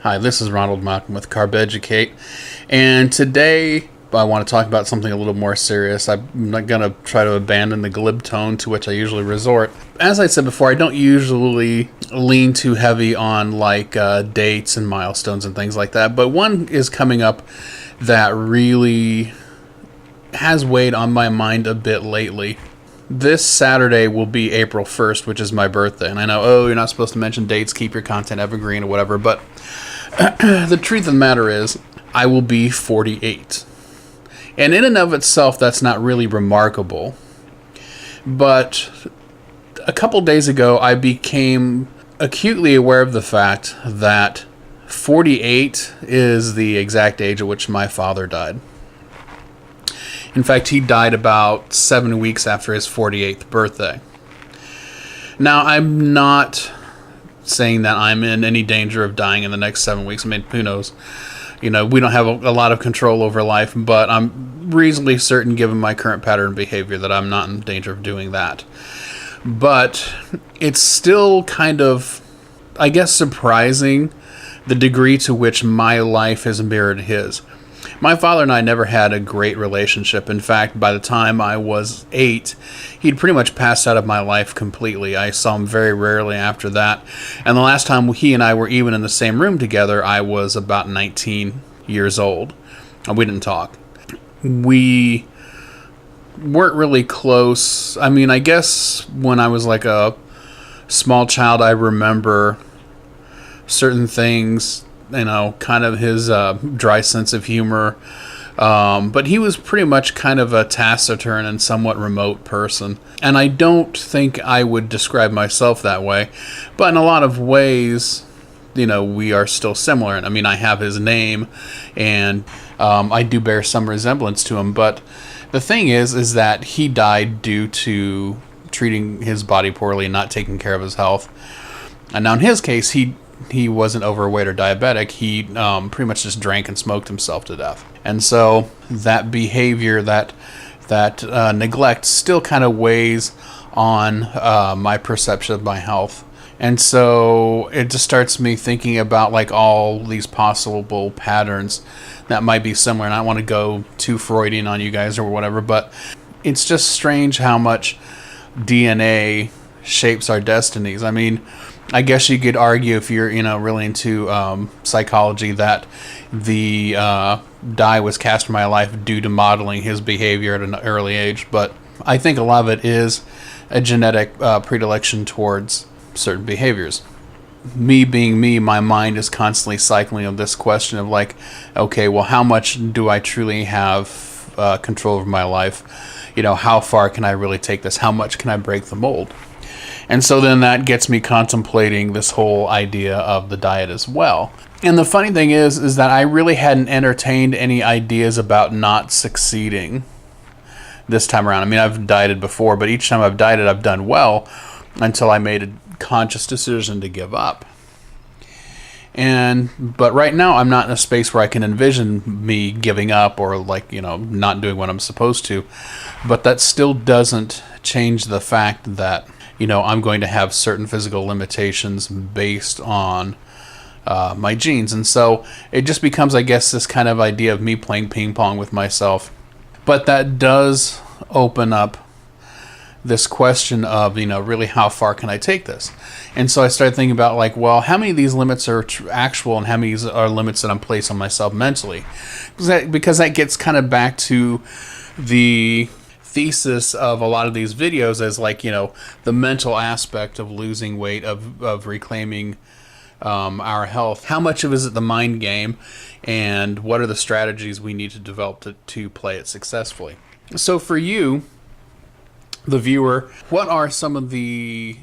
Hi, this is Ronald Malcolm with Carb, and today I want to talk about something a little more serious. I'm not going to try to abandon the glib tone to which I usually resort. As I said before, I don't usually lean too heavy on dates and milestones and things like that, but one is coming up that really has weighed on my mind a bit lately. This Saturday will be April 1st, which is my birthday, and I know, you're not supposed to mention dates, keep your content evergreen or whatever, but the truth of the matter is, I will be 48. And in and of itself, that's not really remarkable. But a couple days ago, I became acutely aware of the fact that 48 is the exact age at which my father died. In fact, he died about 7 weeks after his 48th birthday. Now, I'm not saying that I'm in any danger of dying in the next 7 weeks. I mean, who knows? We don't have a lot of control over life, but I'm reasonably certain, given my current pattern of behavior, that I'm not in danger of doing that. But it's still kind of, I guess, surprising the degree to which my life has mirrored his. My father and I never had a great relationship. In fact, by the time I was 8, he'd pretty much passed out of my life completely. I saw him very rarely after that. And the last time he and I were even in the same room together, I was about 19 years old. We didn't talk. We weren't really close. I mean, I guess when I was like a small child, I remember certain things, kind of his dry sense of humor. But he was pretty much kind of a taciturn and somewhat remote person. And I don't think I would describe myself that way. But in a lot of ways, we are still similar. And I mean, I have his name, and I do bear some resemblance to him. But the thing is that he died due to treating his body poorly and not taking care of his health. And now in his case, he wasn't overweight or diabetic. He pretty much just drank and smoked himself to death. And so that behavior, that neglect still kind of weighs on my perception of my health. And so it just starts me thinking about all these possible patterns that might be similar. And I don't want to go too Freudian on you guys or whatever, but it's just strange how much DNA shapes our destinies. I mean, I guess you could argue, if you're really into psychology, that the die was cast in my life due to modeling his behavior at an early age. But I think a lot of it is a genetic predilection towards certain behaviors. Me being me, my mind is constantly cycling of this question of okay, well, how much do I truly have control over my life? How far can I really take this? How much can I break the mold? And so then that gets me contemplating this whole idea of the diet as well. And the funny thing is that I really hadn't entertained any ideas about not succeeding this time around. I mean, I've dieted before, but each time I've dieted, I've done well until I made a conscious decision to give up. But right now, I'm not in a space where I can envision me giving up or not doing what I'm supposed to. But that still doesn't change the fact that I'm going to have certain physical limitations based on my genes. And so it just becomes, I guess, this kind of idea of me playing ping pong with myself. But that does open up this question of, really how far can I take this? And so I started thinking about well, how many of these limits are actual and how many are limits that I'm placing on myself mentally? Because that gets kind of back to the thesis of a lot of these videos as the mental aspect of losing weight, of reclaiming our health. How much of it is the mind game, and what are the strategies we need to develop to play it successfully? So for you, the viewer, what are some of the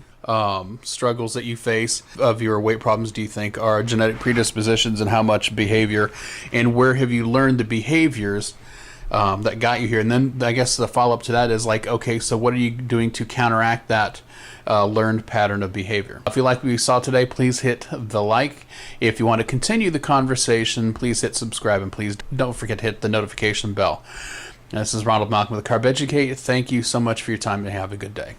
struggles that you face of your weight problems do you think are genetic predispositions, and how much behavior, and where have you learned the behaviors that got you here? And then I guess the follow-up to that is okay, so what are you doing to counteract that learned pattern of behavior? If you like what you saw today, please hit the like. If you want to continue the conversation, please hit subscribe, and please don't forget to hit the notification bell. This is Ronald Malcolm with Carb. Thank you so much for your time, and have a good day.